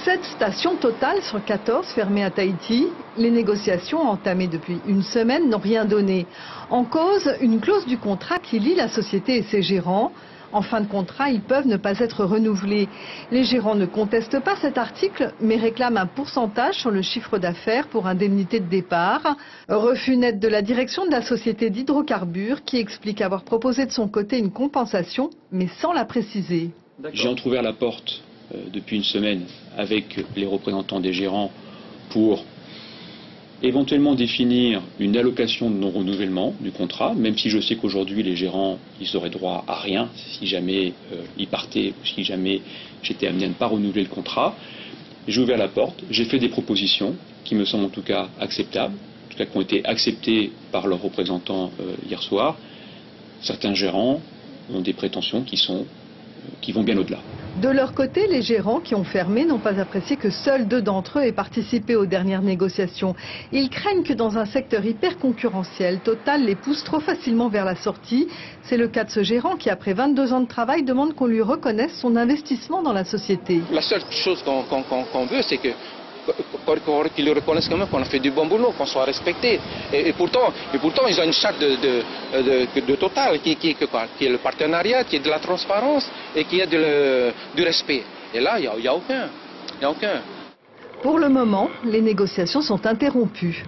7 stations Total sur 14 fermées à Tahiti. Les négociations entamées depuis une semaine n'ont rien donné. En cause, une clause du contrat qui lie la société et ses gérants. En fin de contrat, ils peuvent ne pas être renouvelés. Les gérants ne contestent pas cet article, mais réclament un pourcentage sur le chiffre d'affaires pour indemnité de départ. Refus net de la direction de la société d'hydrocarbures qui explique avoir proposé de son côté une compensation, mais sans la préciser. J'ai entrouvert la porte depuis une semaine avec les représentants des gérants pour éventuellement définir une allocation de non-renouvellement du contrat, même si je sais qu'aujourd'hui les gérants ils auraient droit à rien si jamais ils partaient ou si jamais j'étais amené à ne pas renouveler le contrat. J'ai ouvert la porte, j'ai fait des propositions qui me semblent en tout cas acceptables, en tout cas qui ont été acceptées par leurs représentants hier soir. Certains gérants ont des prétentions qui vont bien au-delà. De leur côté, les gérants qui ont fermé n'ont pas apprécié que seuls 2 d'entre eux aient participé aux dernières négociations. Ils craignent que dans un secteur hyper concurrentiel, Total les pousse trop facilement vers la sortie. C'est le cas de ce gérant qui, après 22 ans de travail, demande qu'on lui reconnaisse son investissement dans la société. La seule chose qu'on veut, c'est que qu'ils reconnaissent quand même qu'on a fait du bon boulot, qu'on soit respecté. Et pourtant, ils ont une charte de Total qui est le partenariat, qui est de la transparence et qui est du respect. Et là, il n'y a aucun. Pour le moment, les négociations sont interrompues.